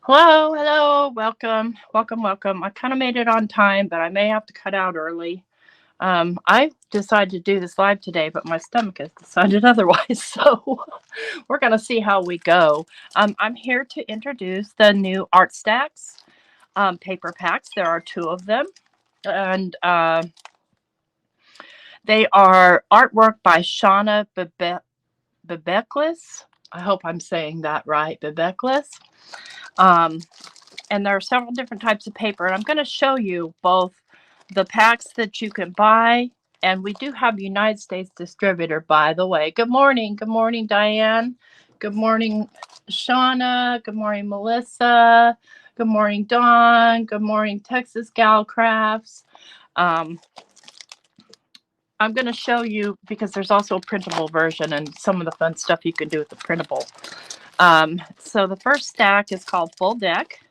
Hello, hello, welcome, welcome, welcome. I kind of made it on time, but I may have to cut out early. I decided to do this live today, but my stomach has decided otherwise. So we're going to see how we go. I'm here to introduce the new ArtStacks paper packs. There are two of them, and they are artwork by Shanna Bebeklis. I hope I'm saying that right, Bebeklis. Um, and there are several different types of paper. And I'm going to show you both the packs that you can buy. And we do have a United States distributor, by the way. Good morning. Good morning, Diane. Good morning, Shauna. Good morning, Melissa. Good morning, Dawn. Good morning, Texas Gal Crafts. Um, I'm going to show you because there's also a printable version and some of the fun stuff you can do with the printable. So the first stack is called Full Deck.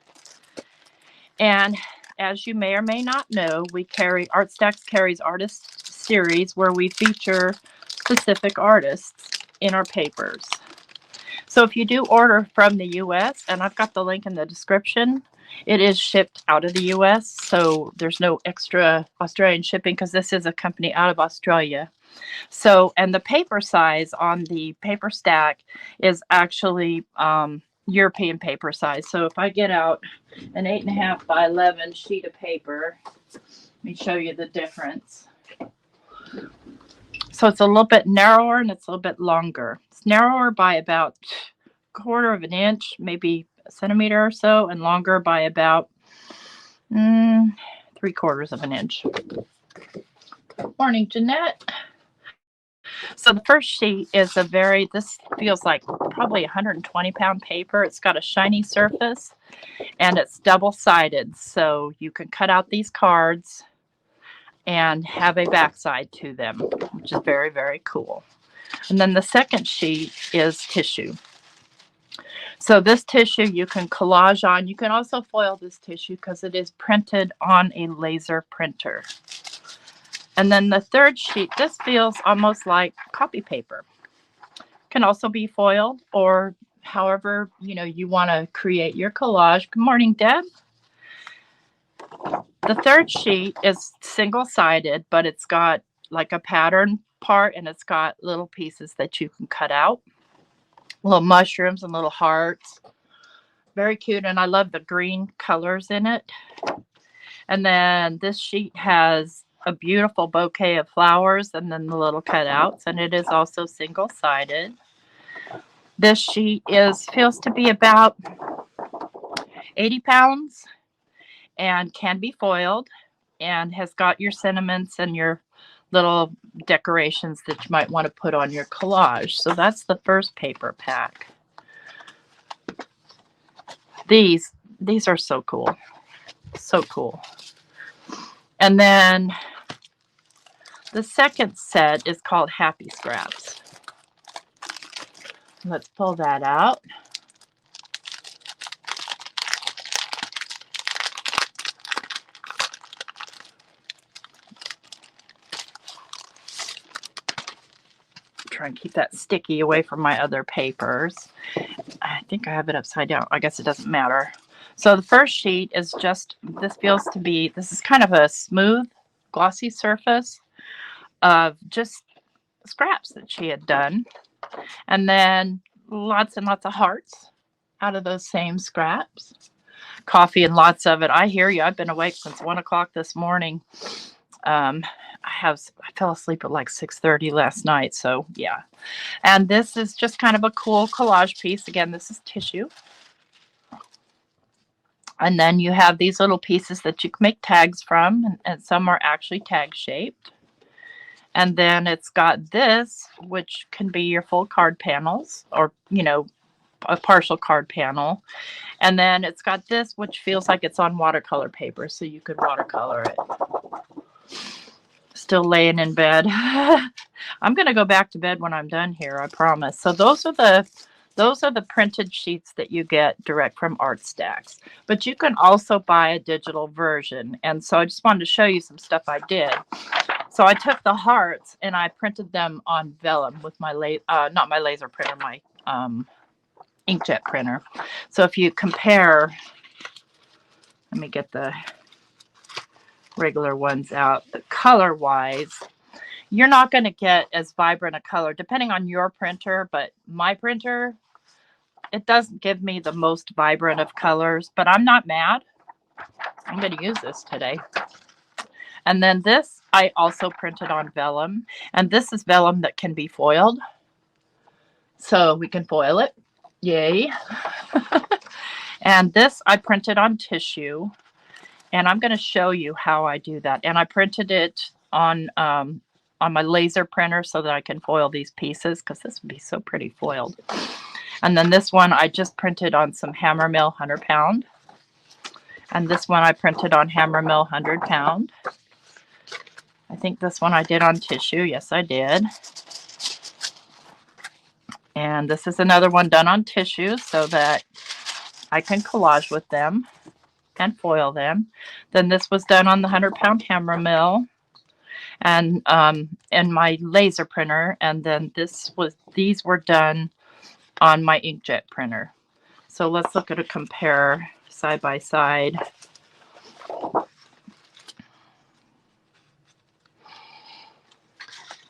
And as you may or may not know, ArtStacks carries artist series where we feature specific artists in our papers. So if you do order from the US, and I've got the link in the description, it is shipped out of the US, so there's no extra Australian shipping because this is a company out of Australia. So, and the paper size on the paper stack is actually European paper size. So if I get out an 8.5 by 11 sheet of paper, let me show you the difference. So it's a little bit narrower and it's a little bit longer. It's narrower by about a quarter of an inch, maybe a centimeter or so, and longer by about 3/4 of an inch. Morning, Jeanette. So the first sheet is this feels like probably 120-pound paper. It's got a shiny surface and it's double-sided. So you can cut out these cards and have a backside to them, which is very, very cool. And then the second sheet is tissue. So this tissue you can collage on. You can also foil this tissue because it is printed on a laser printer. And then the third sheet, this feels almost like copy paper. Can also be foiled or however, you want to create your collage. Good morning, Deb. The third sheet is single-sided, but it's got like a pattern part and it's got little pieces that you can cut out. Little mushrooms and little hearts. Very cute, and I love the green colors in it. And then this sheet has a beautiful bouquet of flowers and then the little cutouts, and it is also single-sided. This sheet feels to be about 80 pounds and can be foiled and has got your sentiments and your little decorations that you might want to put on your collage. So that's the first paper pack. These are so cool. So cool. And then the second set is called Happy Scraps. Let's pull that out. Try and keep that sticky away from my other papers. I think I have it upside down. I guess it doesn't matter. So the first sheet is this is kind of a smooth, glossy surface of just scraps that she had done. And then lots and lots of hearts out of those same scraps. Coffee and lots of it. I hear you. I've been awake since 1 o'clock this morning. I fell asleep at like 6:30 last night. So yeah. And this is just kind of a cool collage piece. Again, this is tissue. And then you have these little pieces that you can make tags from, and some are actually tag shaped. And then it's got this, which can be your full card panels or, a partial card panel. And then it's got this, which feels like it's on watercolor paper, so you could watercolor it. Still laying in bed. I'm going to go back to bed when I'm done here, I promise. So those are the printed sheets that you get direct from ArtStacks. But you can also buy a digital version. And so I just wanted to show you some stuff I did. So I took the hearts and I printed them on vellum with my not my laser printer, my inkjet printer. So if you compare, let me get the regular ones out, the color wise, you're not going to get as vibrant a color depending on your printer, but my printer, it doesn't give me the most vibrant of colors, but I'm not mad. I'm going to use this today. And then this I also printed on vellum, and this is vellum that can be foiled, so we can foil it. Yay. And this I printed on tissue, and I'm going to show you how I do that. And I printed it on my laser printer so that I can foil these pieces, because this would be so pretty foiled. And then this one I just printed on some Hammermill 100 pound. And this one I printed on Hammermill 100 pound. I think this one I did on tissue. Yes, I did. And this is another one done on tissue so that I can collage with them and foil them. Then this was done on the 100 pound Hammermill and my laser printer. And then these were done on my inkjet printer. So let's look at a compare side by side.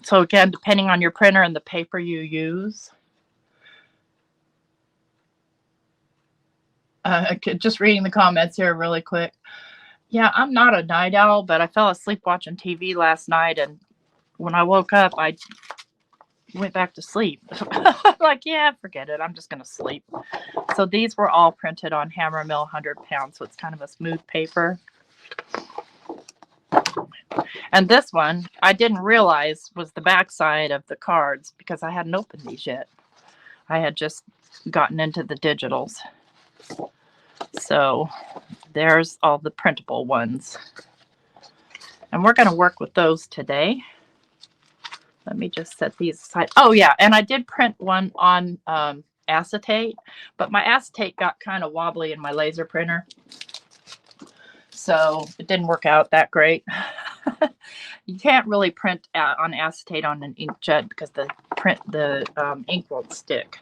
So again, depending on your printer and the paper you use. Just reading the comments here really quick. Yeah, I'm not a night owl, but I fell asleep watching TV last night, and when I woke up, I went back to sleep. Like, yeah, forget it. I'm just going to sleep. So these were all printed on Hammermill 100 pounds, so it's kind of a smooth paper. And this one, I didn't realize was the back side of the cards because I hadn't opened these yet. I had just gotten into the digitals. So there's all the printable ones. And we're going to work with those today. Let me just set these aside. Oh, yeah, and I did print one on acetate, but my acetate got kind of wobbly in my laser printer. So it didn't work out that great. You can't really print on acetate on an inkjet because the ink won't stick.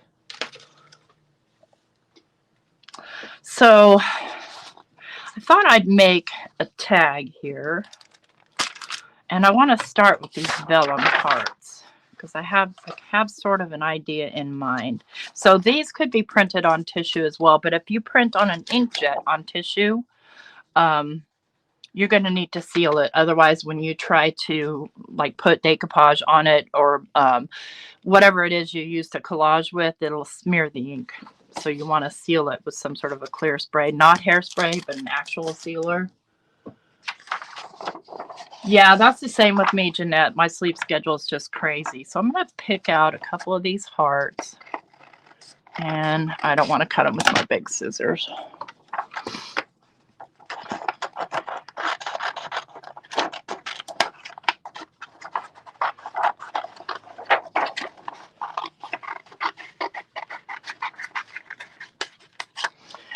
So I thought I'd make a tag here. And I want to start with these vellum parts because I have sort of an idea in mind. So these could be printed on tissue as well, but if you print on an inkjet on tissue, you're going to need to seal it. Otherwise, when you try to like put decoupage on it or whatever it is you use to collage with, it'll smear the ink. So you want to seal it with some sort of a clear spray, not hairspray, but an actual sealer. Yeah, that's the same with me, Jeanette. My sleep schedule is just crazy. So I'm going to pick out a couple of these hearts. And I don't want to cut them with my big scissors.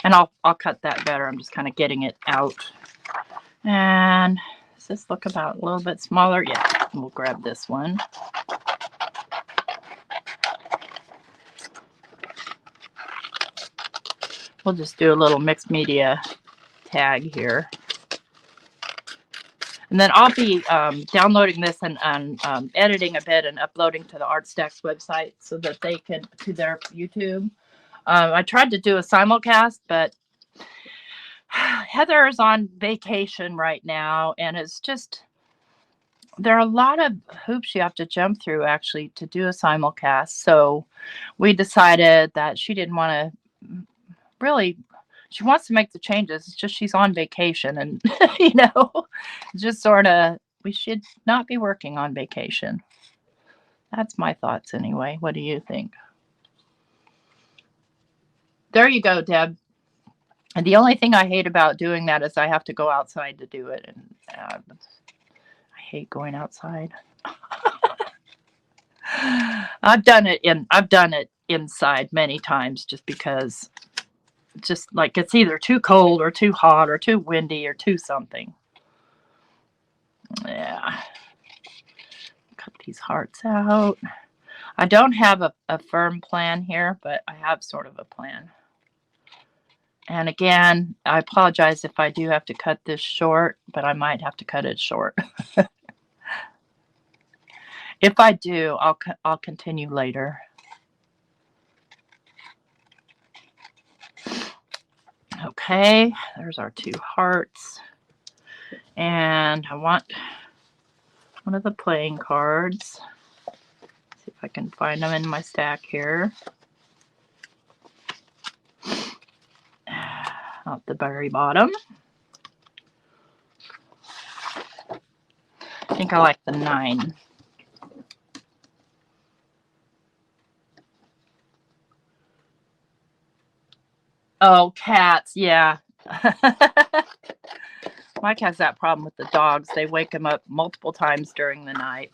And I'll cut that better. I'm just kind of getting it out. And does this look about a little bit smaller? Yeah, we'll grab this one. We'll just do a little mixed media tag here. And then I'll be downloading this and editing a bit and uploading to the ArtStacks website so that they can, to their YouTube. I tried to do a simulcast, but Heather is on vacation right now, and it's just, there are a lot of hoops you have to jump through actually to do a simulcast. So we decided that she didn't want to really, she wants to make the changes. It's just she's on vacation, and you know, just sort of, we should not be working on vacation. That's my thoughts anyway. What do you think? There you go, Deb. And the only thing I hate about doing that is I have to go outside to do it, and I hate going outside. I've done it inside many times just because, just like it's either too cold or too hot or too windy or too something. Yeah. Cut these hearts out. I don't have a firm plan here, but I have sort of a plan. And again, I apologize if I do have to cut this short, but I might have to cut it short. If I do, I'll continue later. Okay, there's our 2 hearts. And I want one of the playing cards. See if I can find them in my stack here. At the very bottom. I think I like the 9. Oh, cats, yeah. Mike has that problem with the dogs. They wake him up multiple times during the night.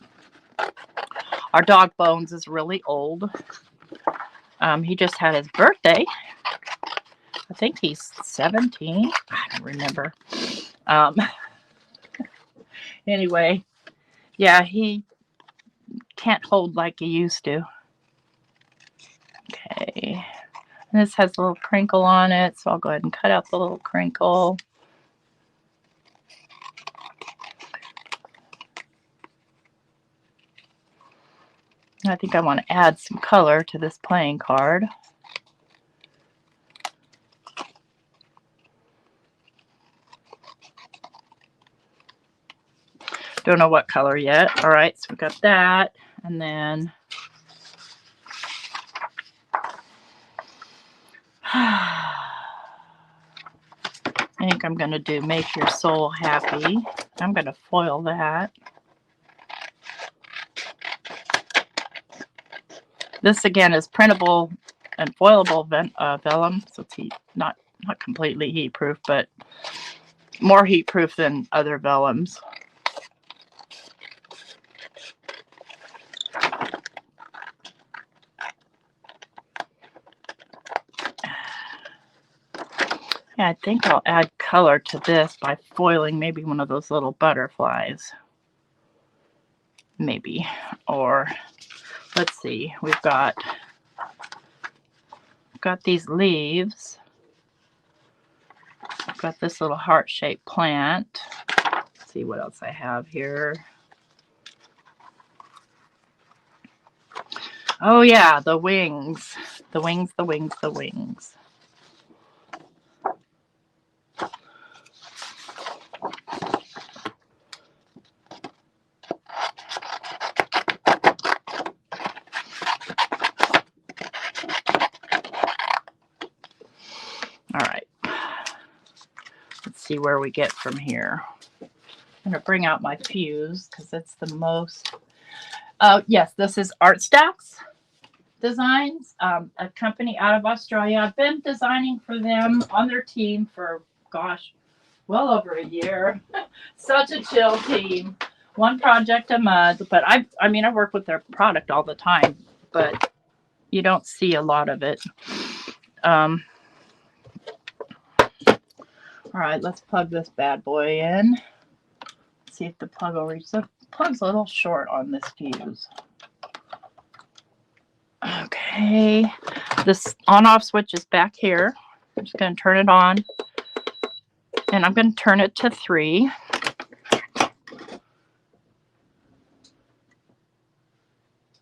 Our dog Bones is really old. He just had his birthday. I think he's 17. I don't remember. Anyway, yeah, he can't hold like he used to. Okay. And this has a little crinkle on it, so I'll go ahead and cut out the little crinkle. I think I want to add some color to this playing card. Don't know what color yet. All right, so we got that. And then I think I'm going to do Make Your Soul Happy. I'm going to foil that. This again is printable and foilable vellum, so it's not completely heat proof, but more heat proof than other vellums. Yeah, I think I'll add color to this by foiling maybe one of those little butterflies. Maybe. Or let's see, we've got these leaves. I've got this little heart-shaped plant. Let's see what else I have here. Oh yeah, the wings. The wings, the wings, the wings. All right. Let's see where we get from here. I'm going to bring out my fuse because it's the most... yes, this is ArtStacks Designs, a company out of Australia. I've been designing for them on their team for, gosh, well over a year. Such a chill team. One project a month. But I mean, I work with their product all the time, but you don't see a lot of it. All right, let's plug this bad boy in. See if the plug will reach. The plug's a little short on this fuse. Okay, this on-off switch is back here. I'm just going to turn it on, and I'm going to turn it to 3.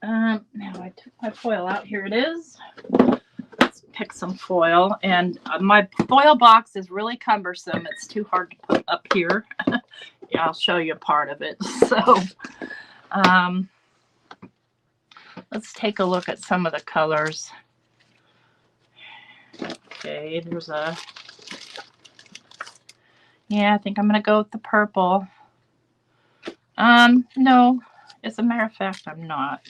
Now I took my foil out. Here it is. Let's pick some foil, and my foil box is really cumbersome. It's too hard to put up here. Yeah, I'll show you a part of it. So, let's take a look at some of the colors. Okay, there's a... Yeah, I think I'm going to go with the purple. No, as a matter of fact, I'm not.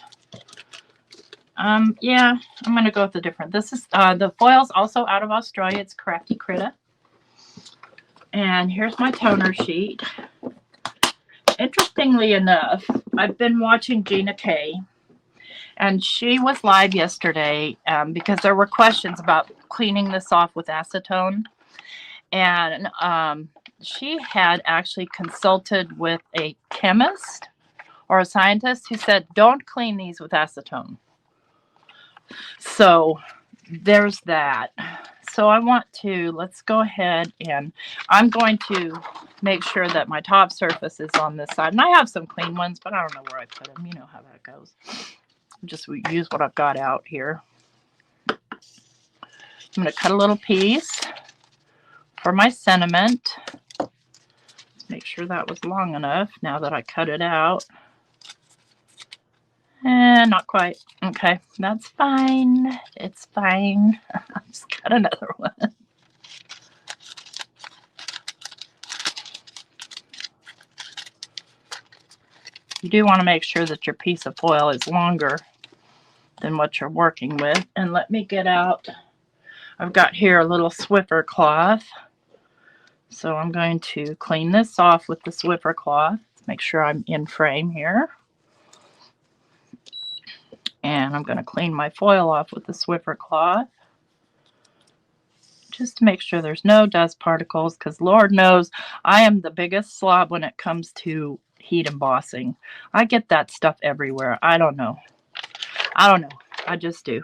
Yeah, I'm going to go with the different. This is, the foil's also out of Australia. It's Crafty Critta. And here's my toner sheet. Interestingly enough, I've been watching Gina K, and she was live yesterday because there were questions about cleaning this off with acetone. And she had actually consulted with a chemist or a scientist who said, don't clean these with acetone. So there's that. So I want to, let's go ahead and I'm going to make sure that my top surface is on this side. And I have some clean ones, but I don't know where I put them. You know how that goes. Just use what I've got out here. I'm going to cut a little piece for my sentiment. Make sure that was long enough now that I cut it out. And not quite. Okay, that's fine. It's fine. I'll just cut another one. You do want to make sure that your piece of foil is longer than what you're working with. And let me get out, I've got here a little Swiffer cloth. So I'm going to clean this off with the Swiffer cloth. Make sure I'm in frame here. And I'm going to clean my foil off with the Swiffer cloth, just to make sure there's no dust particles, because Lord knows I am the biggest slob when it comes to heat embossing. I get that stuff everywhere. I don't know. I just do.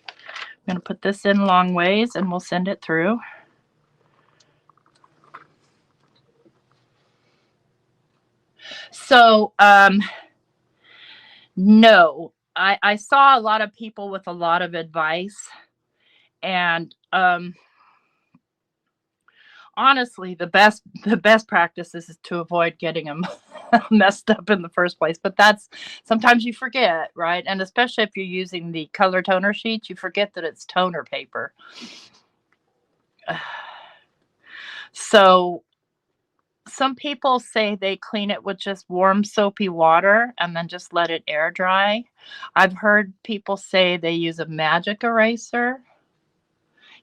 I'm going to put this in long ways and we'll send it through. So, no, I saw a lot of people with a lot of advice, and honestly, the best practice is to avoid getting them messed up in the first place. But that's, sometimes you forget, right? And especially if you're using the color toner sheets, you forget that it's toner paper. So some people say they clean it with just warm soapy water and then just let it air dry. I've heard people say they use a magic eraser.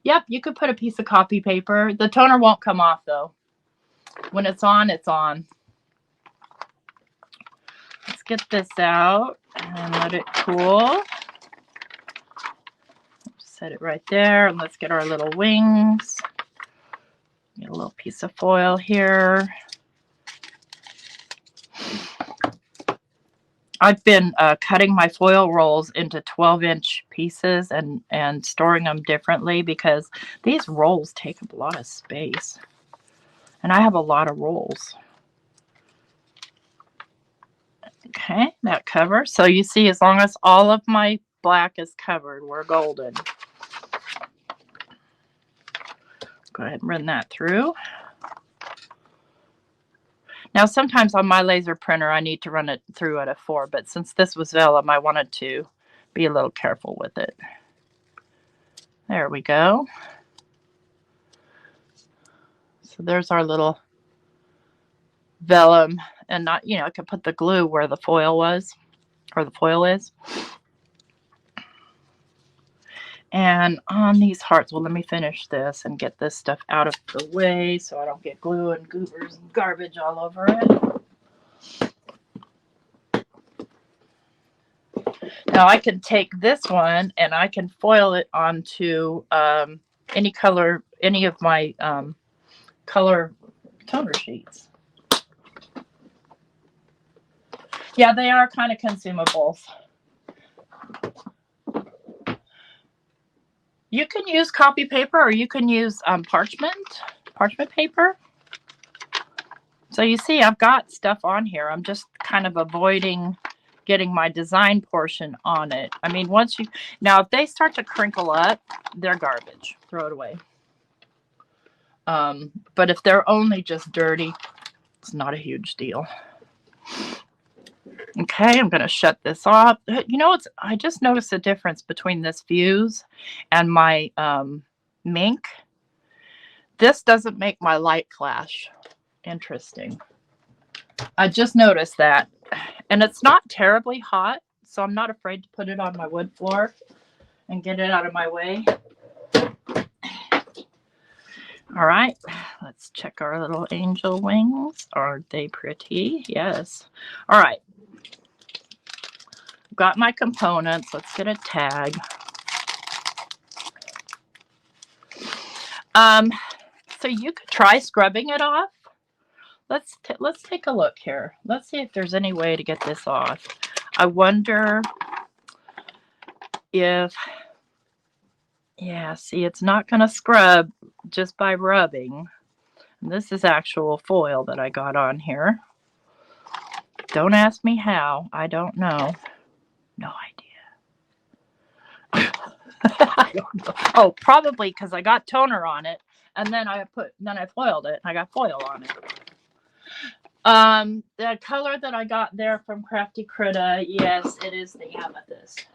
Yep, you could put a piece of copy paper. The toner won't come off though. When it's on, it's on. Let's get this out and let it cool. Set it right there, and let's get our little wings. Get a little piece of foil here. I've been cutting my foil rolls into 12-inch pieces and storing them differently, because these rolls take up a lot of space. And I have a lot of rolls. Okay, that covers. So you see, as long as all of my black is covered, we're golden. Go ahead and run that through. Now, sometimes on my laser printer, I need to run it through at a 4, but since this was vellum, I wanted to be a little careful with it. There we go. So there's our little vellum, and not, you know, I could put the glue where the foil was, or the foil is. And on these hearts, well, let me finish this and get this stuff out of the way so I don't get glue and goobers and garbage all over it. Now I can take this one and I can foil it onto any color, any of my color toner sheets. Yeah, they are kind of consumables. You can use copy paper, or you can use parchment paper. So you see, I've got stuff on here. I'm just kind of avoiding getting my design portion on it. I mean, once you, now if they start to crinkle up, they're garbage. Throw it away. But if they're only just dirty, it's not a huge deal. Okay, I'm going to shut this off. You know, I just noticed a difference between this fuse and my mink. This doesn't make my light flash. Interesting. I just noticed that. And it's not terribly hot, so I'm not afraid to put it on my wood floor and get it out of my way. All right, let's check our little angel wings. Aren't they pretty? Yes. All right. Got my components. Let's get a tag. So you could try scrubbing it off. Let's take a look here. Let's see if there's any way to get this off. I wonder if, yeah, see, it's not going to scrub just by rubbing. And this is actual foil that I got on here. Don't ask me how. I don't know. No idea. I don't know. Oh, probably because I got toner on it, and then I foiled it, and I got foil on it. The color that I got there from Crafty Critta, yes, it is the amethyst.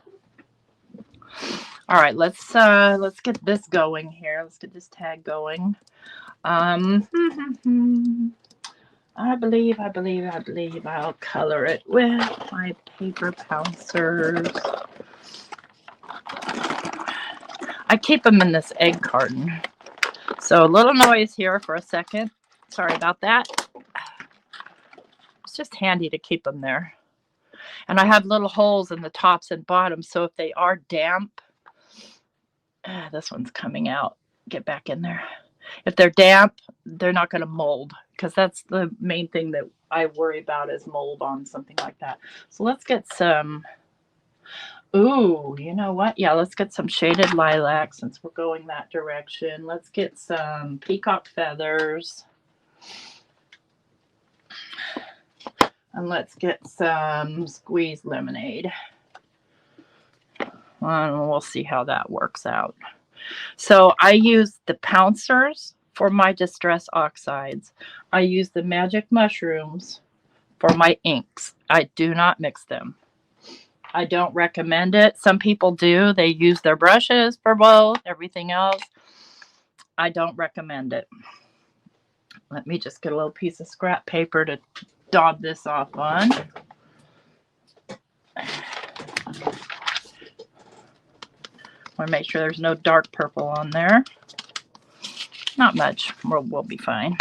All right, let's get this going here. Let's get this tag going. I believe I'll color it with my paper pouncers. I keep them in this egg carton. So a little noise here for a second. Sorry about that. It's just handy to keep them there. And I have little holes in the tops and bottoms, so if they are damp, this one's coming out. Get back in there. If they're damp, they're not going to mold, because that's the main thing that I worry about is mold on something like that. So let's get some, ooh, you know what? Yeah, let's get some shaded lilac since we're going that direction. Let's get some peacock feathers. And let's get some squeezed lemonade. And we'll see how that works out. So I use the pouncers for my distress oxides. I use the magic mushrooms for my inks. I do not mix them. I don't recommend it. Some people do. They use their brushes for both. Everything else, I don't recommend it. Let me just get a little piece of scrap paper to daub this off on. Want to make sure there's no dark purple on there. Not much. We'll be fine.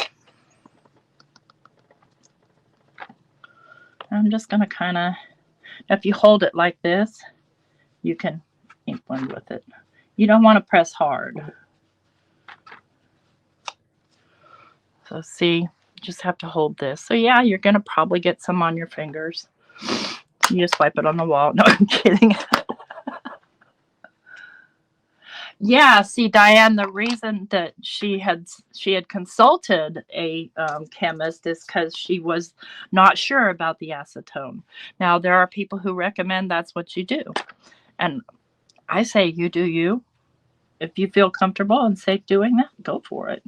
I'm just going to kind of, if you hold it like this, you can ink blend with it. You don't want to press hard. So see, you just have to hold this. So yeah, you're going to probably get some on your fingers. You just wipe it on the wall. No, I'm kidding. Yeah, see, Diane, the reason that she had consulted a chemist is because she was not sure about the acetone. Now, there are people who recommend that's what you do. And I say you do you. If you feel comfortable and safe doing that, go for it.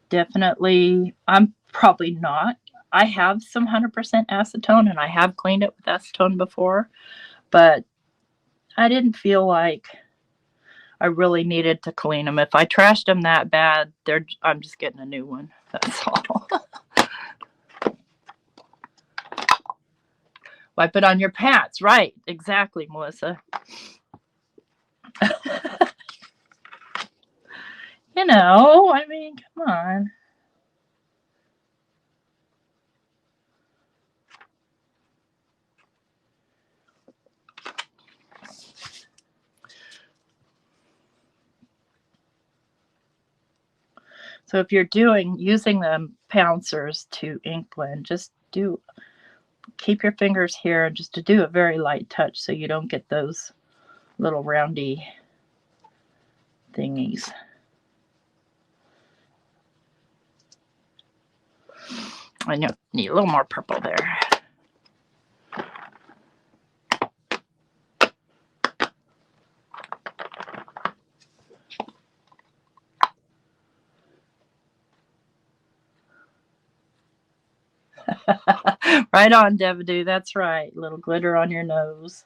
Definitely, I'm probably not. I have some 100% acetone, and I have cleaned it with acetone before, but I didn't feel like I really needed to clean them. If I trashed them that bad, I'm just getting a new one. That's all. Wipe it on your pants. Right. Exactly, Melissa. You know, I mean, come on. So if you're using the pouncers to ink blend, just keep your fingers here and just to do a very light touch so you don't get those little roundy thingies. I need a little more purple there. Right on, Devadu. That's right. A little glitter on your nose.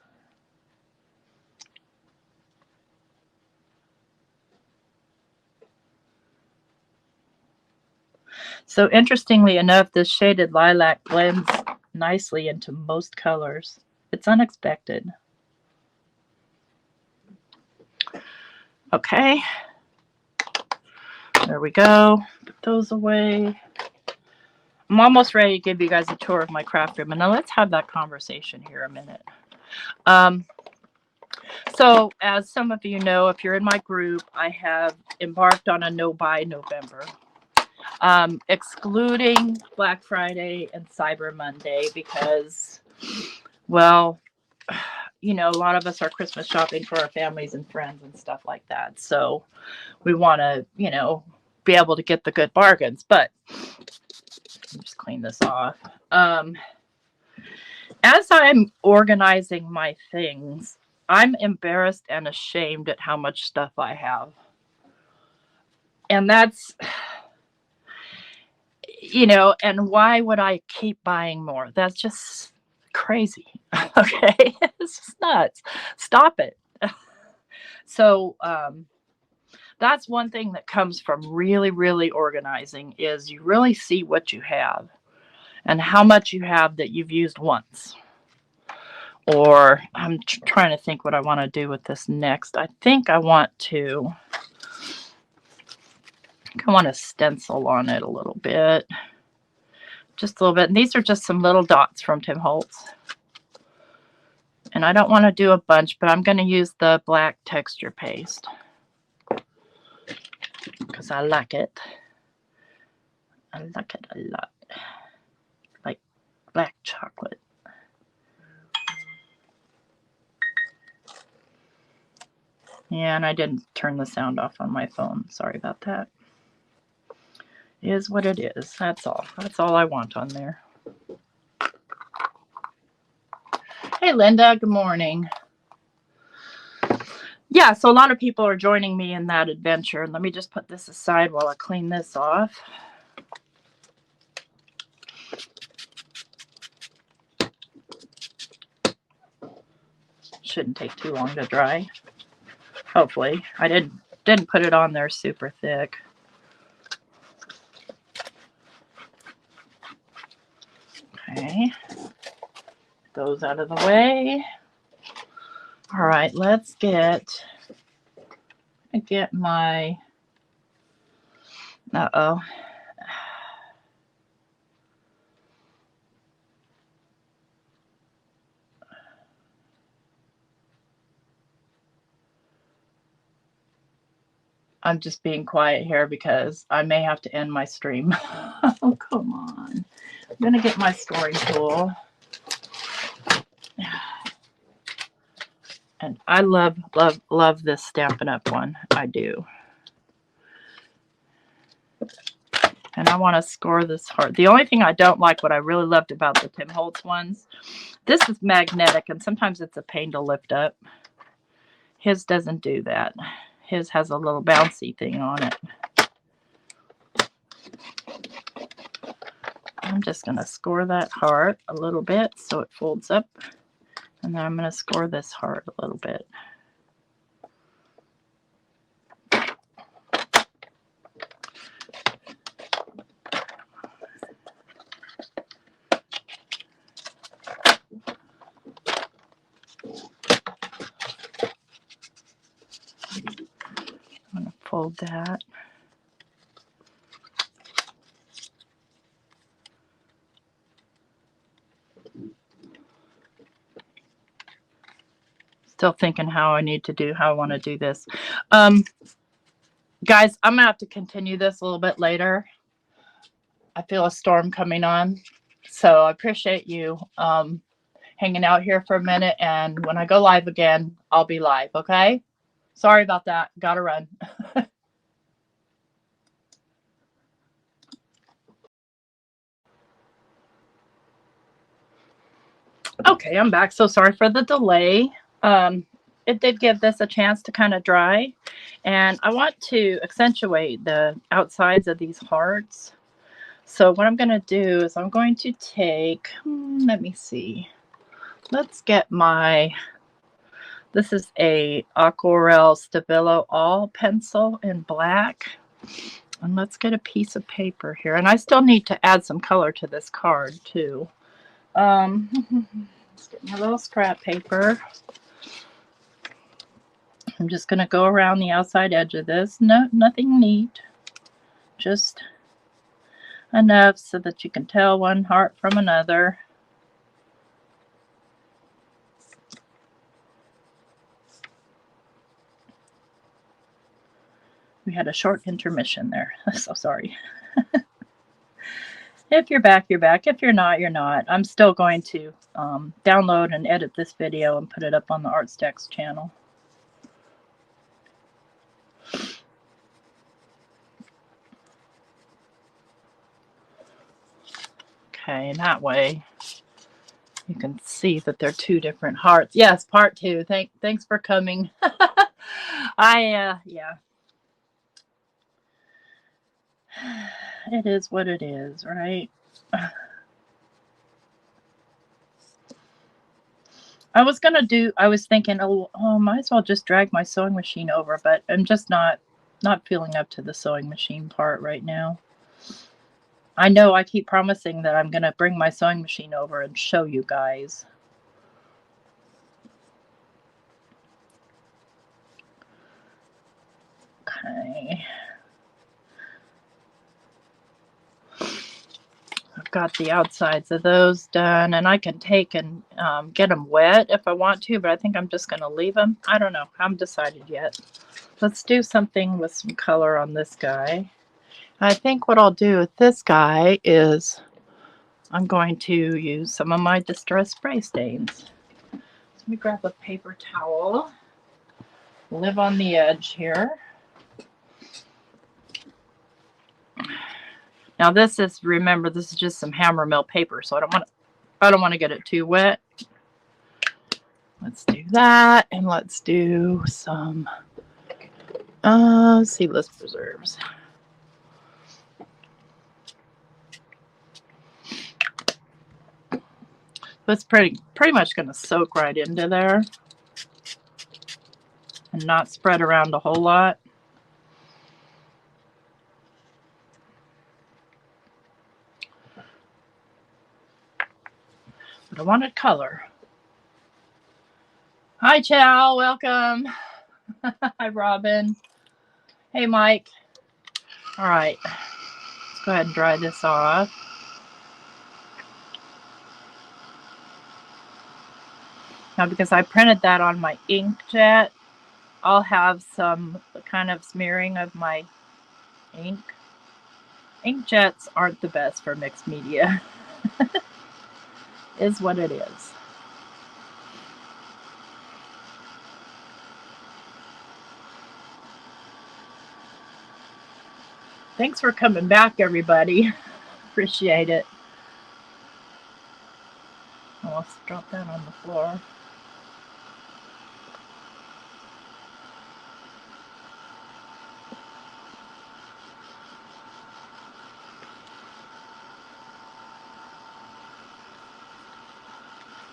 So interestingly enough, this shaded lilac blends nicely into most colors. It's unexpected. Okay. There we go. Put those away. I'm almost ready to give you guys a tour of my craft room. And now let's have that conversation here a minute. So as some of you know, if you're in my group, I have embarked on a no-buy November. excluding Black Friday and Cyber Monday because, well, you know, a lot of us are Christmas shopping for our families and friends and stuff like that. So we want to, you know, be able to get the good bargains. But just clean this off. As I'm organizing my things, I'm embarrassed and ashamed at how much stuff I have. And that's, you know, and why would I keep buying more? That's just crazy. Okay. It's just nuts. Stop it. So, that's one thing that comes from really, really organizing is you really see what you have and how much you have that you've used once. Or I'm trying to think what I want to do with this next. I think I want to stencil on it a little bit. Just a little bit. And these are just some little dots from Tim Holtz. And I don't want to do a bunch, but I'm going to use the black texture paste because I like it. I like it a lot. Like black chocolate. Yeah, and I didn't turn the sound off on my phone. Sorry about that. It is what it is. That's all. That's all I want on there. Hey, Linda. Good morning. Yeah, so a lot of people are joining me in that adventure. Let me just put this aside while I clean this off. Shouldn't take too long to dry. Hopefully. I didn't put it on there super thick. Okay. Those out of the way. All right, let's get my, uh-oh. I'm just being quiet here because I may have to end my stream. Oh, come on. I'm going to get my scoring tool. And I love, love, love this Stampin' Up! One. I do. And I want to score this hard. The only thing I don't like, what I really loved about the Tim Holtz ones, this is magnetic, and sometimes it's a pain to lift up. His doesn't do that. His has a little bouncy thing on it. I'm just going to score that heart a little bit so it folds up. And then I'm going to score this heart a little bit. I'm going to fold that. Still thinking how I want to do this. Guys, I'm going to have to continue this a little bit later. I feel a storm coming on. So I appreciate you hanging out here for a minute. And when I go live again, I'll be live, okay? Sorry about that. Gotta run. Okay, I'm back. So sorry for the delay. It did give this a chance to kind of dry. And I want to accentuate the outsides of these hearts. So what I'm going to do is I'm going to take, let me see. Let's get this is a Aquarelle Stabilo All pencil in black. And let's get a piece of paper here. And I still need to add some color to this card too. Let's get my little scrap paper. I'm just going to go around the outside edge of this. No, nothing neat. Just enough so that you can tell one heart from another. We had a short intermission there. So sorry. If you're back, you're back. If you're not, you're not. I'm still going to download and edit this video and put it up on the ArtStacks channel. Okay, and that way you can see that they're two different hearts. Yes, part two. Thanks for coming. Yeah. It is what it is, right? I was thinking, might as well just drag my sewing machine over, but I'm just not feeling up to the sewing machine part right now. I know I keep promising that I'm going to bring my sewing machine over and show you guys. Okay. I've got the outsides of those done, and I can take and get them wet if I want to, but I think I'm just going to leave them. I don't know. I haven't decided yet. Let's do something with some color on this guy. I think what I'll do with this guy is I'm going to use some of my Distress Spray stains. So let me grab a paper towel. Live on the edge here. Now this is, remember, this is just some hammer mill paper, so I don't want to get it too wet. Let's do that, and let's do some seedless preserves. That's pretty much going to soak right into there and not spread around a whole lot. But I wanted color. Hi, Chow. Welcome. Hi, Robin. Hey, Mike. All right. Let's go ahead and dry this off. Now, because I printed that on my inkjet, I'll have some kind of smearing of my ink. Inkjets aren't the best for mixed media. Is what it is. Thanks for coming back, everybody. Appreciate it. Oh, let's drop that on the floor.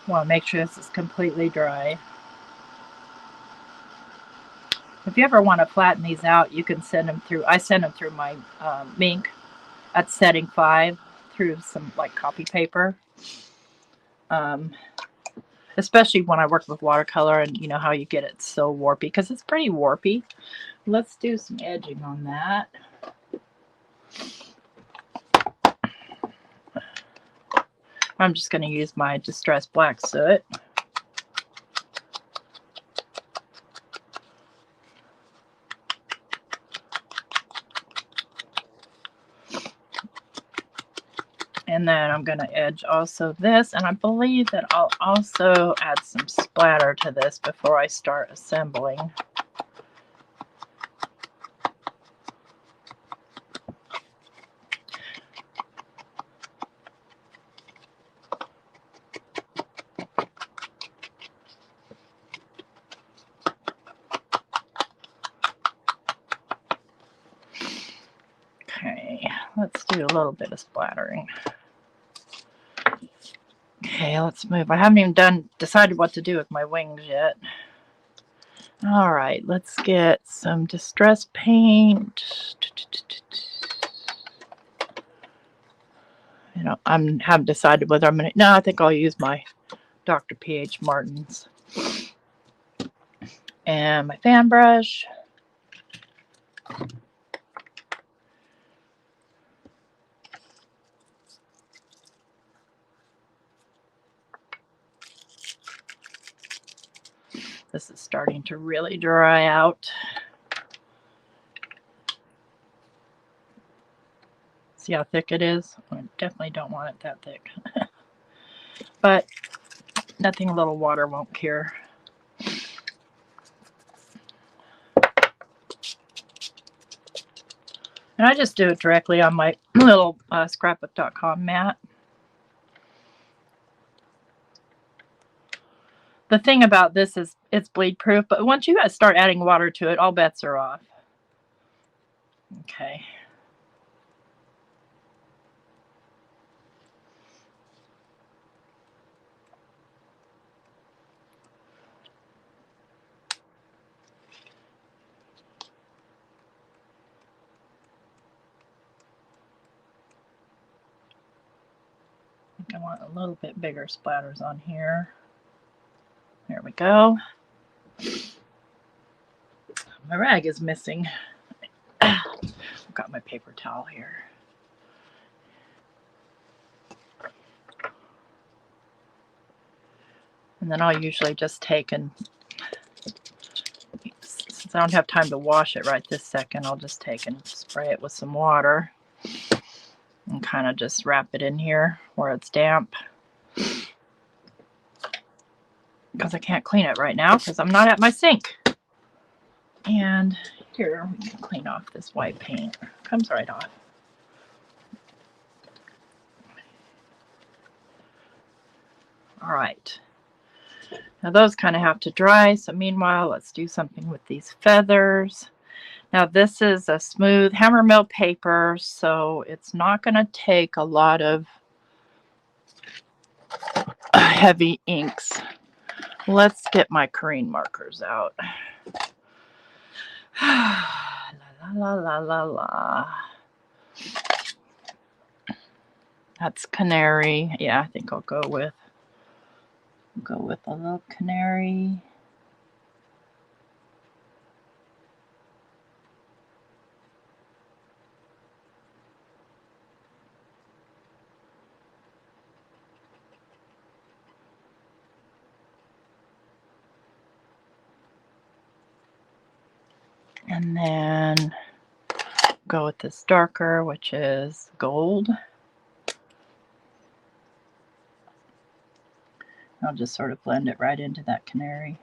I want to make sure this is completely dry. If you ever want to flatten these out, you can send them through. I send them through my Mink at setting 5 through some like copy paper. Especially when I work with watercolor, and you know how you get it so warpy, because it's pretty warpy. Let's do some edging on that. I'm just going to use my Distress Black Soot. And then I'm going to edge also this, and I believe that I'll also add some splatter to this before I start assembling. Okay, let's do a little bit of splattering. Okay, let's move. I haven't even decided what to do with my wings yet. All right, let's get some distress paint. You know, I haven't decided whether I'm gonna. No, I think I'll use my Dr. P.H. Martin's and my fan brush. This is starting to really dry out. So See how thick it is? I definitely don't want it that thick. But nothing a little water won't cure. And I just do it directly on my little scrapbook.com mat. The thing about this is it's bleed proof, but once you guys start adding water to it, all bets are off. Okay. I think I want a little bit bigger splatters on here. There we go. My rag is missing. I've got my paper towel here. And then I'll usually just take and, since I don't have time to wash it right this second, I'll just take and spray it with some water and kind of just wrap it in here where it's damp. Because I can't clean it right now because I'm not at my sink. And here, we can clean off this white paint. Comes right off. All right. Now those kind of have to dry. So meanwhile, let's do something with these feathers. Now this is a smooth hammermill paper, so it's not going to take a lot of heavy inks. Let's get my Corrine markers out. La la la la la. That's canary. Yeah, I think I'll go with a little canary. And then go with this darker, which is gold. I'll just sort of blend it right into that canary.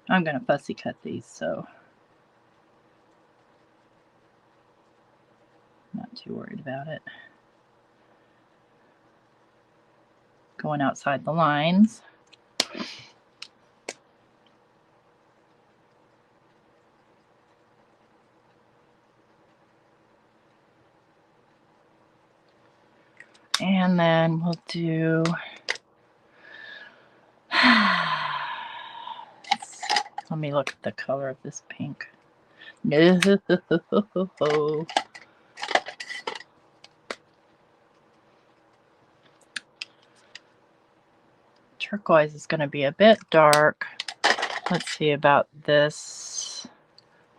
I'm going to fussy cut these, so not too worried about it. Going outside the lines. And then we'll do, let me look at the color of this pink. No. Turquoise is going to be a bit dark. Let's see about this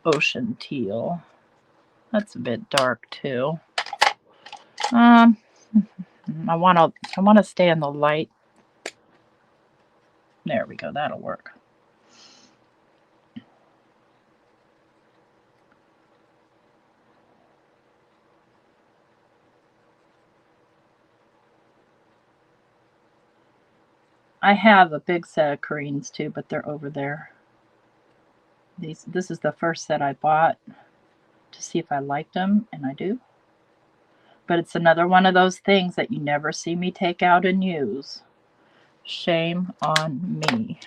ocean teal. That's a bit dark too. I want to stay in the light. There we go. That'll work. I have a big set of Corrines too, but they're over there. This is the first set I bought to see if I liked them, and I do. But it's another one of those things that you never see me take out and use. Shame on me.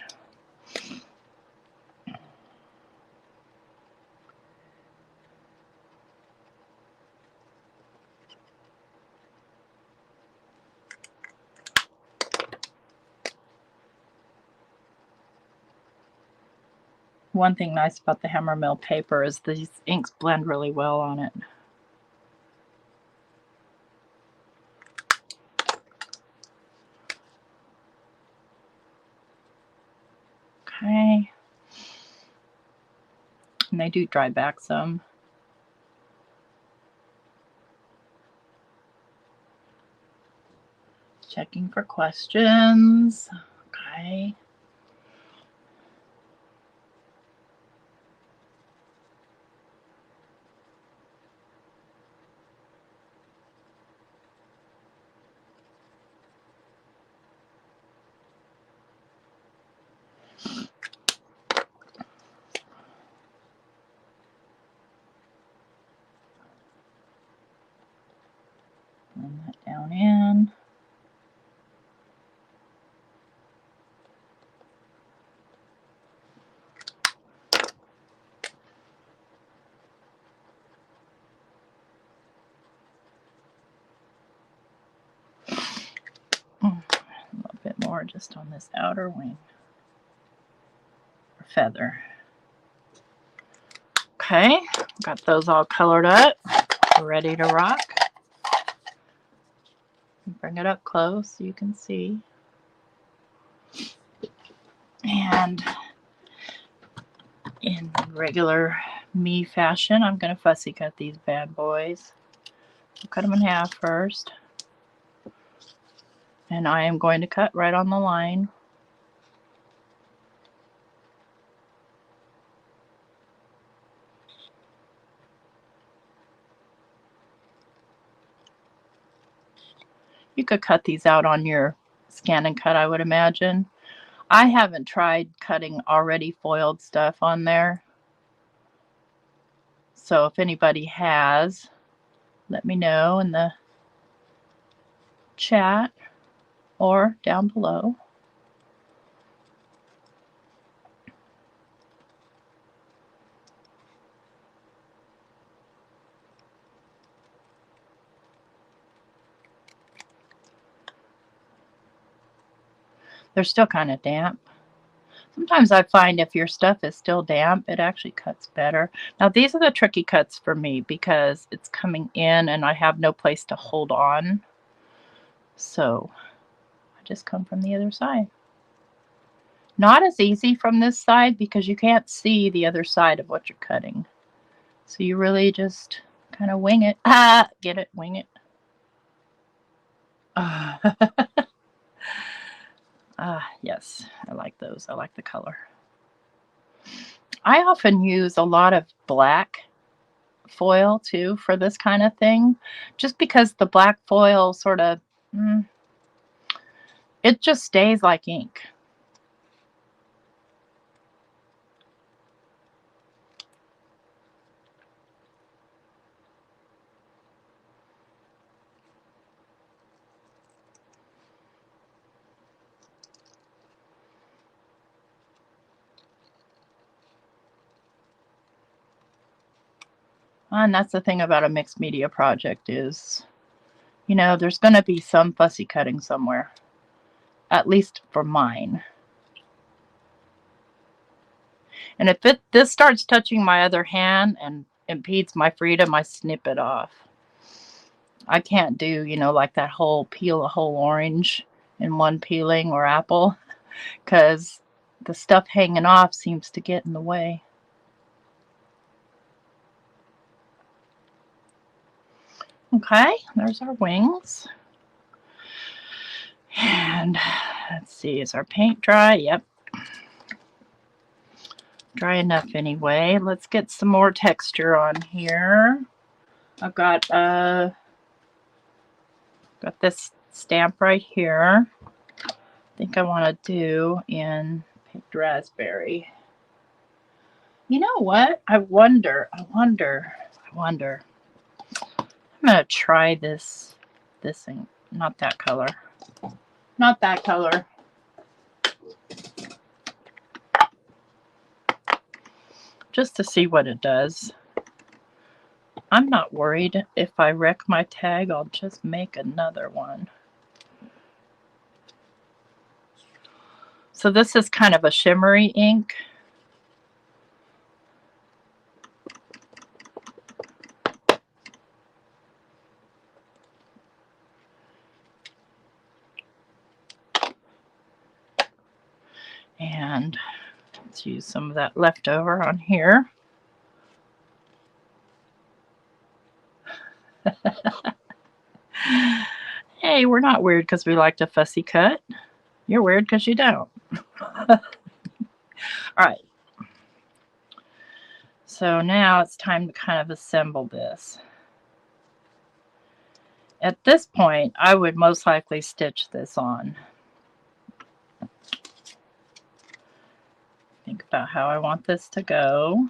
One thing nice about the hammermill paper is these inks blend really well on it. Okay. And they do dry back some. Checking for questions. Okay. Bring that down in. A little bit more just on this outer wing or feather. Okay, got those all colored up, ready to rock. Bring it up close so you can see. And in regular me fashion, I'm going to fussy cut these bad boys. I'll cut them in half first. And I am going to cut right on the line. You could cut these out on your scan and cut, I would imagine. I haven't tried cutting already foiled stuff on there. So if anybody has, let me know in the chat or down below. They're still kind of damp. Sometimes I find if your stuff is still damp, it actually cuts better. Now these are the tricky cuts for me because it's coming in and I have no place to hold on. So I just come from the other side. Not as easy from this side because you can't see the other side of what you're cutting. So you really just kind of wing it. Get it? Wing it. Yes, I like those. I like the color. I often use a lot of black foil too for this kind of thing, just because the black foil sort of, it just stays like ink. And that's the thing about a mixed media project is, you know, there's going to be some fussy cutting somewhere, at least for mine. And if this starts touching my other hand and impedes my freedom, I snip it off. I can't do, you know, like that whole peel a whole orange in one peeling or apple, because the stuff hanging off seems to get in the way. Okay, there's our wings. And let's see, is our paint dry? Yep. Dry enough anyway. Let's get some more texture on here. I've got this stamp right here. I think I want to do in picked raspberry. You know what? I wonder. I'm gonna try this thing. Not that color. Not that color. Just to see what it does. I'm not worried. If I wreck my tag, I'll just make another one. So this is kind of a shimmery ink. And let's use some of that leftover on here. hey, we're not weird because we like to fussy cut. You're weird because you don't. All right. So now it's time to kind of assemble this. At this point, I would most likely stitch this on. Think about how I want this to go.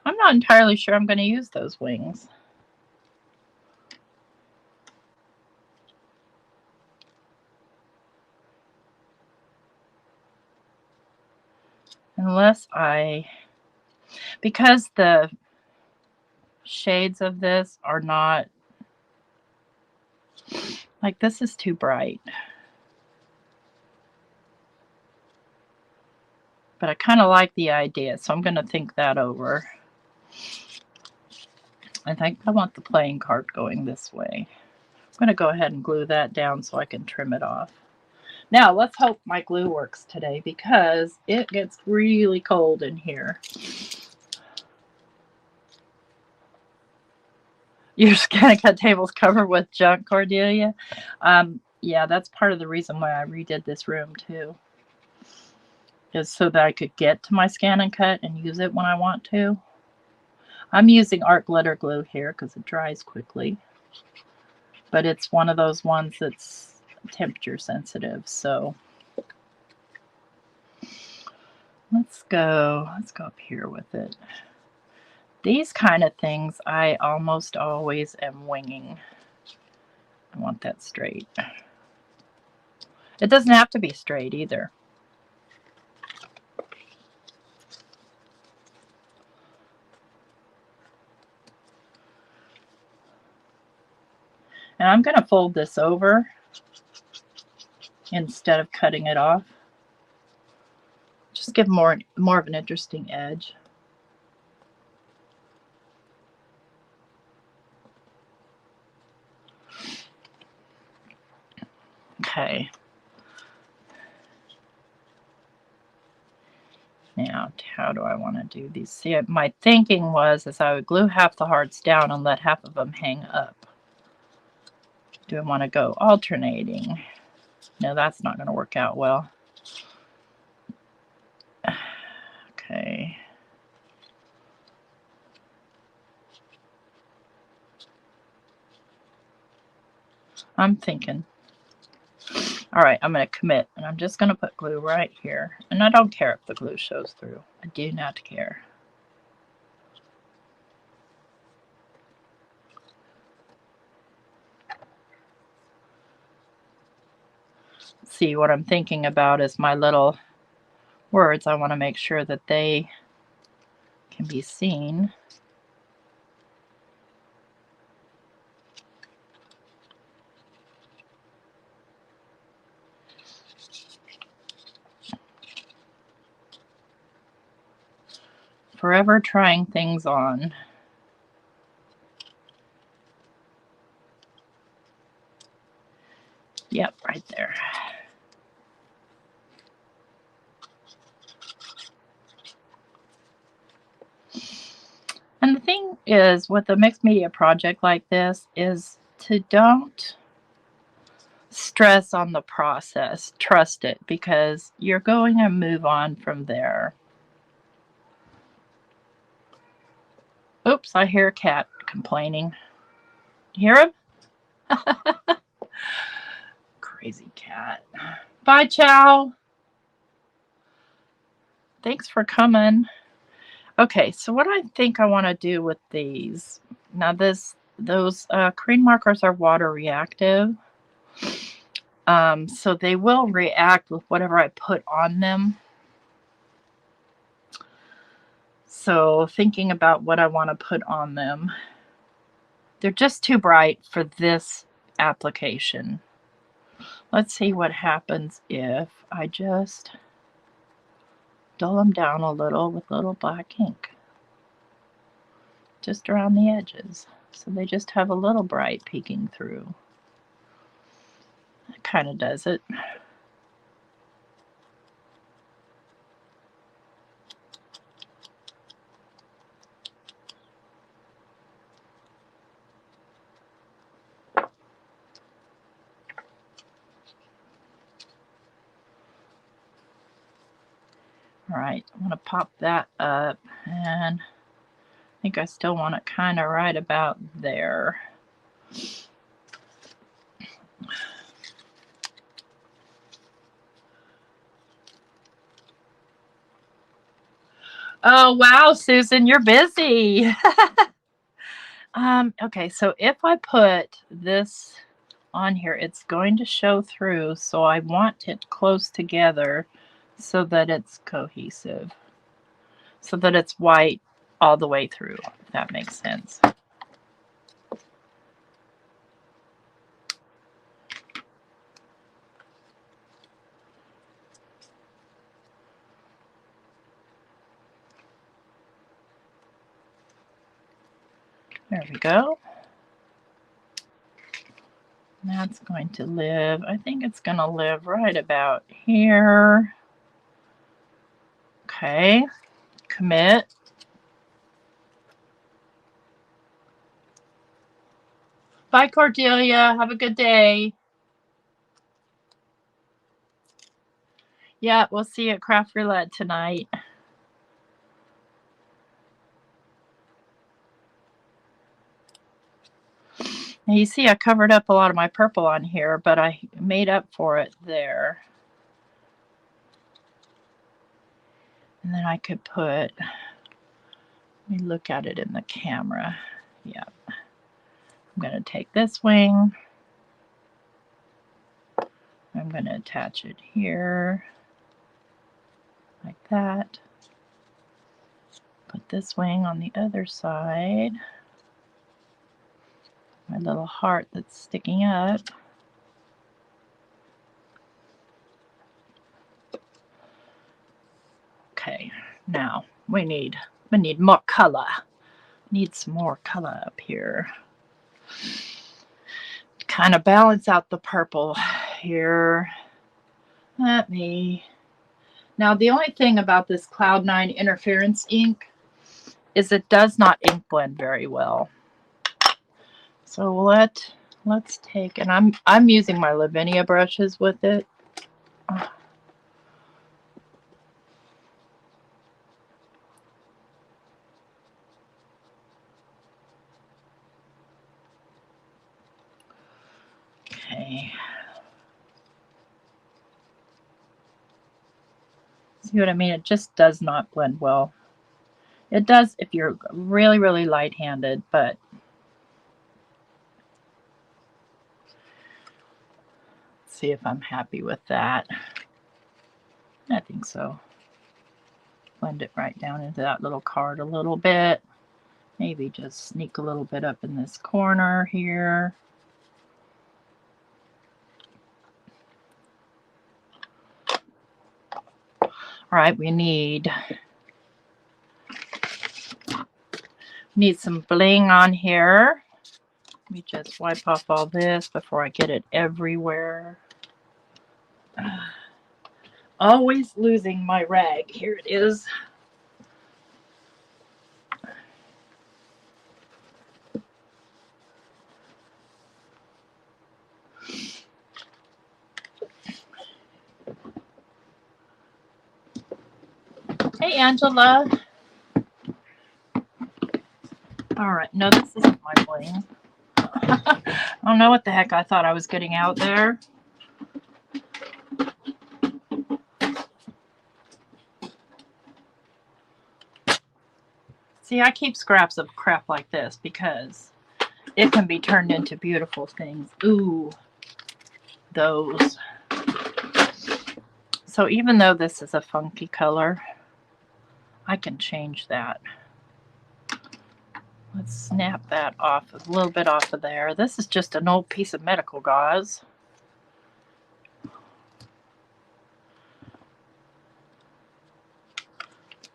I'm not entirely sure I'm going to use those wings. Unless because the shades of this are not, like this is too bright. But I kind of like the idea, so I'm going to think that over. I think I want the playing card going this way. I'm going to go ahead and glue that down so I can trim it off. Now, let's hope my glue works today because it gets really cold in here. Your Scanning Cut table's covered with junk, Cordelia? Yeah, that's part of the reason why I redid this room, too. Is so that I could get to my Scan and Cut and use it when I want to. I'm using art glitter glue here because it dries quickly. But it's one of those ones that's temperature sensitive, so let's go up here with it. These kind of things I almost always am winging. I want that straight. It doesn't have to be straight either. And I'm going to fold this over instead of cutting it off. Just give more of an interesting edge. Okay. Now, how do I want to do these? See, my thinking was I would glue half the hearts down and let half of them hang up. Do I want to go alternating? No, that's not going to work out well. Okay. I'm thinking. All right, I'm going to commit, and I'm just going to put glue right here. And I don't care if the glue shows through. I do not care. See, what I'm thinking about is my little words. I want to make sure that they can be seen. Forever trying things on. Yep, right there. And the thing is, with a mixed media project like this, is to don't stress on the process. Trust it, because you're going to move on from there. Oops, I hear a cat complaining. You hear him? Crazy cat. Bye, Chow. Thanks for coming. Okay, so what I think I want to do with these, now those green markers are water reactive. So they will react with whatever I put on them. So thinking about what I want to put on them. They're just too bright for this application. Let's see what happens if I just dull them down a little with little black ink. Just around the edges. So they just have a little bright peeking through. That kind of does it. All right, I'm going to pop that up, and I think I still want it kind of right about there. Oh, wow, Susan, you're busy. Okay, so if I put this on here, it's going to show through, so I want it close together so that it's cohesive, so that it's white all the way through, if that makes sense. There we go. That's going to live, I think it's going to live right about here. Okay, commit. Bye, Cordelia. Have a good day. Yeah, we'll see you at Craft Roulette tonight. Now you see I covered up a lot of my purple on here, but I made up for it there. And then I could put, let me look at it in the camera. Yeah. I'm going to take this wing. I'm going to attach it here, like that. Put this wing on the other side. My little heart that's sticking up. Okay, now we need more color. Need some more color up here. Kind of balance out the purple here. Let me. Now the only thing about this Cloud9 interference ink is it does not ink blend very well. So let's take, and I'm using my Lavinia brushes with it. Okay. See what I mean? It just does not blend well. It does if you're really, really light-handed, but let's see if I'm happy with that. I think so. Blend it right down into that little card a little bit. Maybe just sneak a little bit up in this corner here. All right, we need some bling on here. Let me just wipe off all this before I get it everywhere. Always losing my rag. Here it is. Hey, Angela. All right, no, this isn't my bling. I don't know what the heck I thought I was getting out there. See, I keep scraps of crap like this because it can be turned into beautiful things. Ooh, those. So even though this is a funky color, I can change that. Let's snap that off, a little bit off of there. This is just an old piece of medical gauze.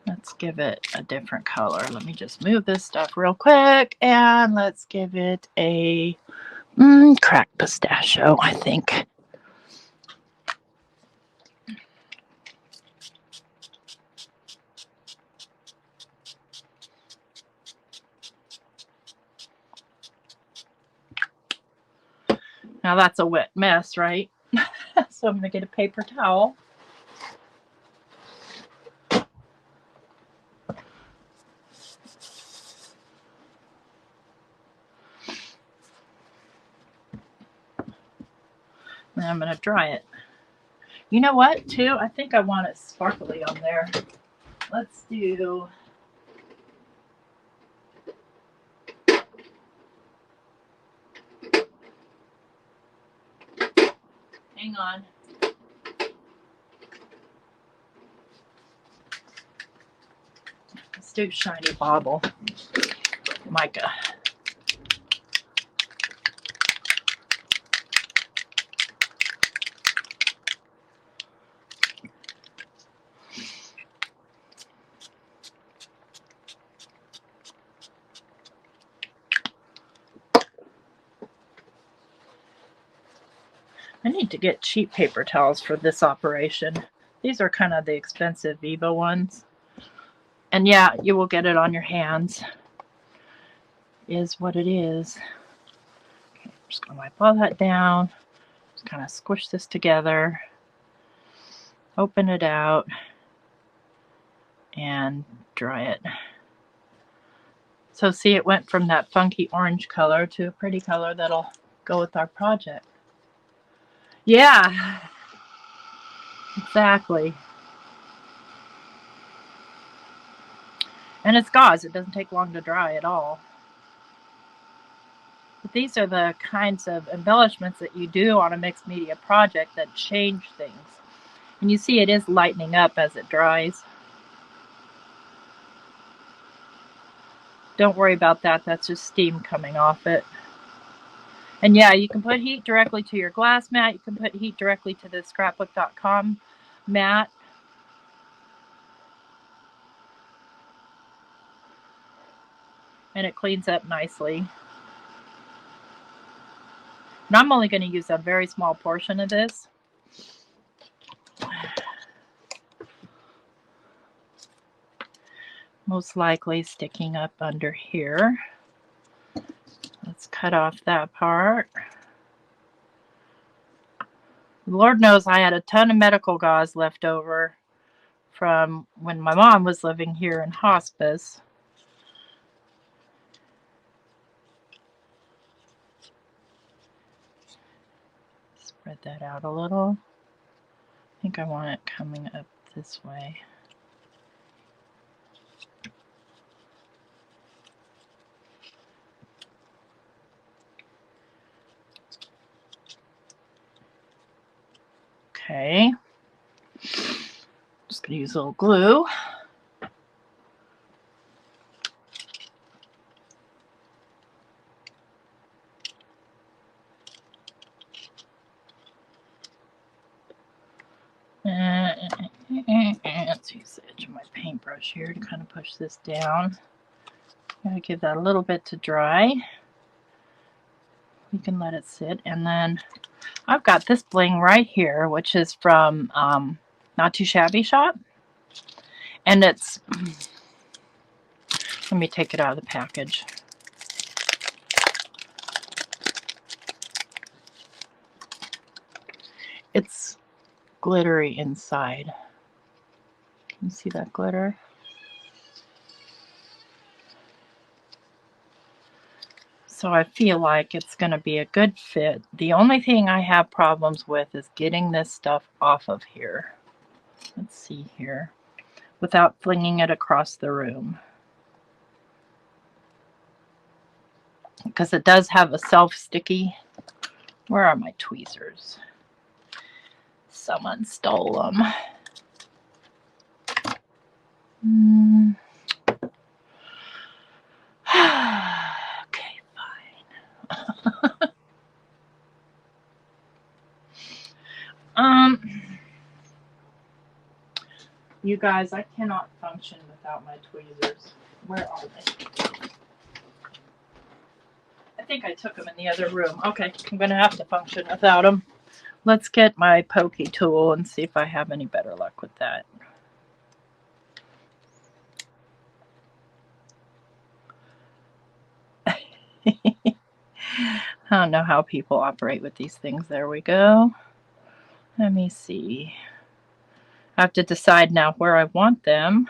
Let's give it a different color. Let me just move this stuff real quick, and let's give it a cracked pistachio, I think. Now that's a wet mess, right? So I'm going to get a paper towel. And I'm going to dry it. You know what, too? I think I want it sparkly on there. Let's do... Hang on. Let's do shiny bauble. Mica. I need to get cheap paper towels for this operation. These are kind of the expensive Viva ones. And yeah, you will get it on your hands. Is what it is. Okay, I'm just going to wipe all that down. Just kind of squish this together. Open it out. And dry it. So see, it went from that funky orange color to a pretty color that'll go with our project. Yeah, exactly. And it's gauze. It doesn't take long to dry at all. But these are the kinds of embellishments that you do on a mixed media project that change things. And you see it is lightening up as it dries. Don't worry about that. That's just steam coming off it. And yeah, you can put heat directly to your glass mat. You can put heat directly to the scrapbook.com mat. And it cleans up nicely. And I'm only going to use a very small portion of this. Most likely sticking up under here. Let's cut off that part. Lord knows I had a ton of medical gauze left over from when my mom was living here in hospice. Spread that out a little. I think I want it coming up this way. Okay. Just gonna use a little glue. Let's use the edge of my paintbrush here to kind of push this down. Gotta give that a little bit to dry. We can let it sit, and then I've got this bling right here, which is from Not Too Shabby Shop, and it's, let me take it out of the package. It's glittery inside. Can you see that glitter? So I feel like it's going to be a good fit. The only thing I have problems with is getting this stuff off of here. Let's see here. Without flinging it across the room. Because it does have a self-sticky. Where are my tweezers? Someone stole them. Okay, fine. You guys, I cannot function without my tweezers. Where are they? I think I took them in the other room. Okay, I'm going to have to function without them. Let's get my pokey tool and see if I have any better luck with that. I don't know how people operate with these things. There we go. Let me see. I have to decide now where I want them.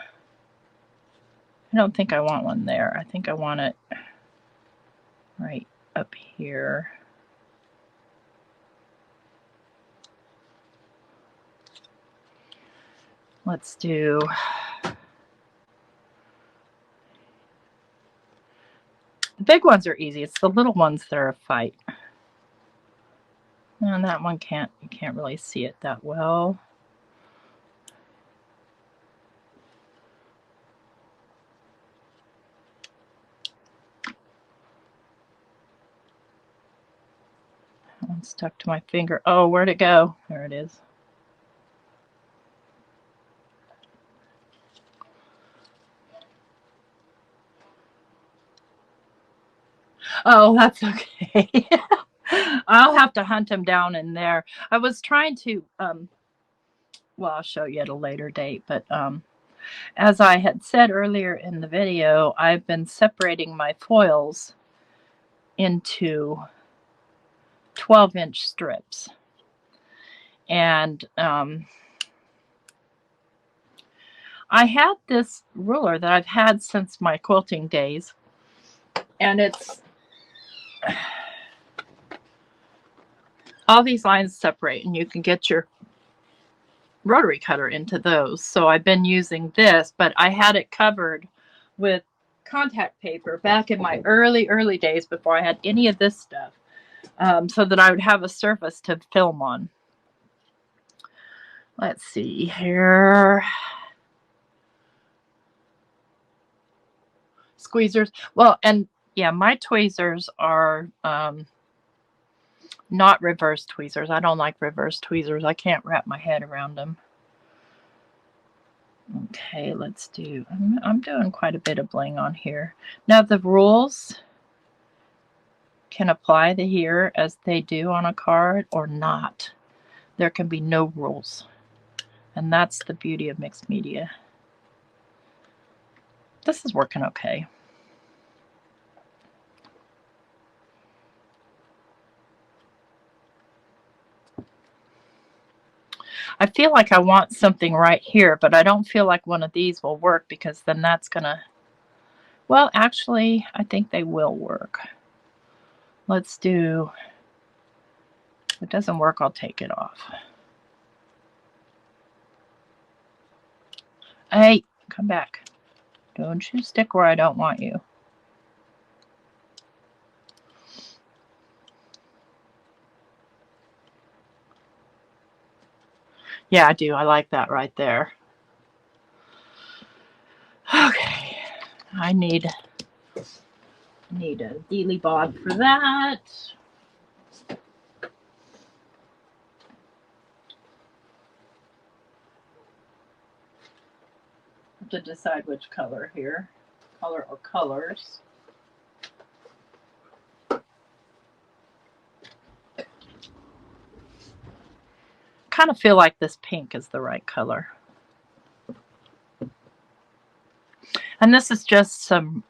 I don't think I want one there. I think I want it right up here. Let's do... The big ones are easy. It's the little ones that are a fight. And that one you can't really see it that well. That one stuck to my finger. Oh, where'd it go? There it is. Oh, that's okay. I'll have to hunt him down in there. I was trying to, well, I'll show you at a later date, but as I had said earlier in the video, I've been separating my foils into 12-inch strips. And I had this ruler that I've had since my quilting days, and it's all these lines separate, and you can get your rotary cutter into those. So I've been using this, but I had it covered with contact paper back in my early days before I had any of this stuff, so that I would have a surface to film on. Let's see here. Squeezers. Well, and yeah, my tweezers are not reverse tweezers. I don't like reverse tweezers. I can't wrap my head around them. Okay, let's do, I'm doing quite a bit of bling on here. Now the rules can apply to here as they do on a card or not. There can be no rules. And that's the beauty of mixed media. This is working okay. I feel like I want something right here, but I don't feel like one of these will work because then that's gonna, well, actually, I think they will work. Let's do, if it doesn't work, I'll take it off. Hey, come back. Don't you stick where I don't want you. Yeah, I do. I like that right there. Okay. I need a dealy bod for that. Have to decide which color here. Color or colors. Kind of feel like this pink is the right color. And this is just some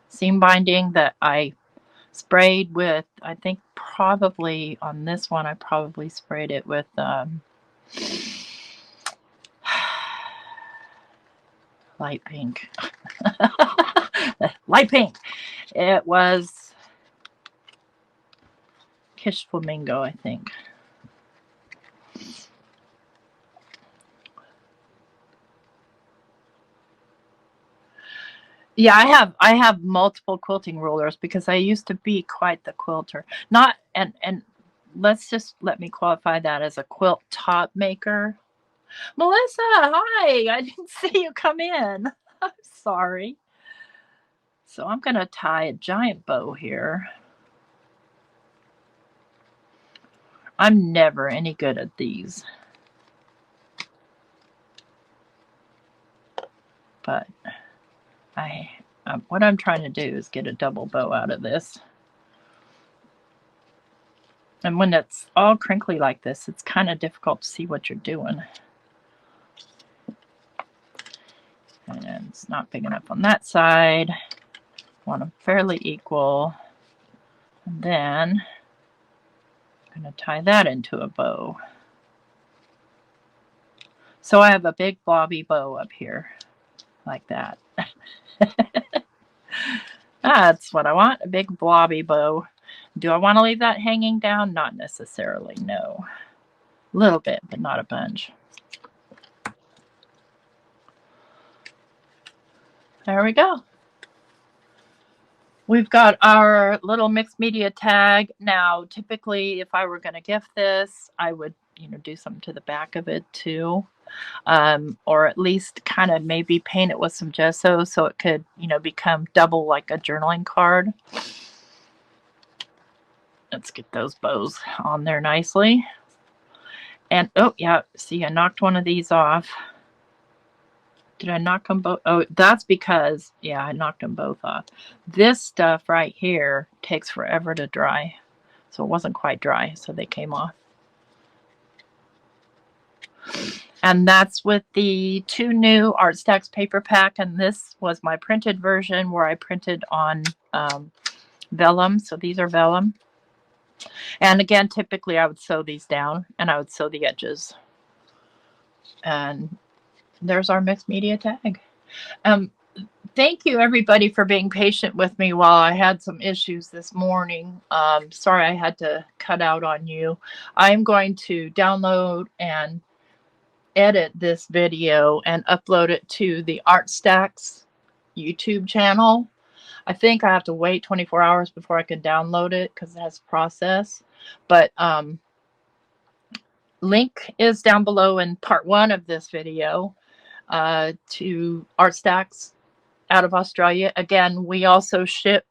seam binding that I sprayed with, I think probably on this one, I probably sprayed it with light pink. Light pink. It was Kish Flamingo, I think. Yeah, I have multiple quilting rulers because I used to be quite the quilter. Not and let me qualify that as a quilt top maker. Melissa, hi. I didn't see you come in. I'm sorry. So I'm going to tie a giant bow here. I'm never any good at these. But what I'm trying to do is get a double bow out of this. And when it's all crinkly like this, it's kind of difficult to see what you're doing. And it's not big enough on that side. Want them fairly equal. And then I'm going to tie that into a bow. So I have a big blobby bow up here, like that. That's what I want, a big blobby bow. Do I want to leave that hanging down? Not necessarily, no. A little bit, but not a bunch. There we go. We've got our little mixed media tag. Now, typically, if I were going to gift this, I would, do something to the back of it too. Or at least kind of maybe paint it with some gesso so it could, become double like a journaling card. Let's get those bows on there nicely. And, oh, yeah, see, I knocked one of these off. Did I knock them both? Oh, that's because, yeah, I knocked them both off. This stuff right here takes forever to dry. So it wasn't quite dry, so they came off. And that's with the 2 new ArtStacks paper pack. And this was my printed version where I printed on vellum. So these are vellum. And again, typically I would sew these down and I would sew the edges. And there's our mixed media tag. Thank you everybody for being patient with me while I had some issues this morning. Sorry I had to cut out on you. I'm going to download and edit this video and upload it to the ArtStacks YouTube channel. I think I have to wait 24 hours before I can download it because it has a process. But link is down below in part 1 of this video to ArtStacks out of Australia. Again, we also ship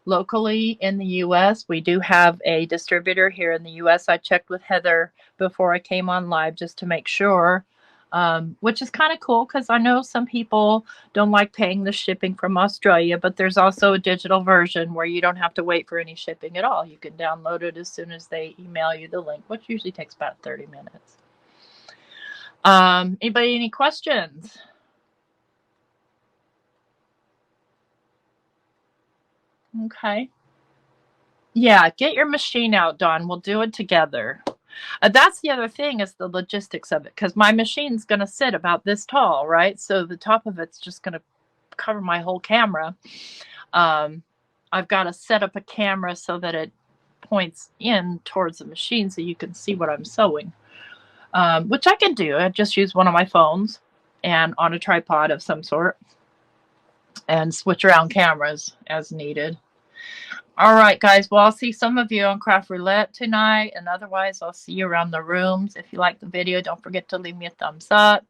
locally in the US. We do have a distributor here in the US. I checked with Heather before I came on live just to make sure, which is kind of cool because I know some people don't like paying the shipping from Australia, but there's also a digital version where you don't have to wait for any shipping at all. You can download it as soon as they email you the link, which usually takes about 30 minutes. Anybody, any questions? Okay. Yeah, get your machine out, Dawn. We'll do it together. That's the other thing is the logistics of it, because my machine's going to sit about this tall, right? So the top of it's just going to cover my whole camera. I've got to set up a camera so that it points in towards the machine so you can see what I'm sewing, which I can do. I just use one of my phones and on a tripod of some sort and switch around cameras as needed. All right, guys. Well, I'll see some of you on Craft Roulette tonight, and otherwise I'll see you around the rooms. If you like the video, don't forget to leave me a thumbs up.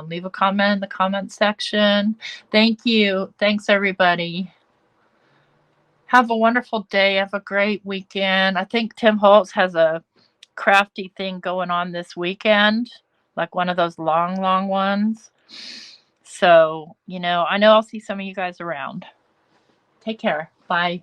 Leave a comment in the comment section. Thank you. Thanks, everybody. Have a wonderful day. Have a great weekend. I think Tim Holtz has a crafty thing going on this weekend, like one of those long ones. So, I know I'll see some of you guys around. Take care. Bye.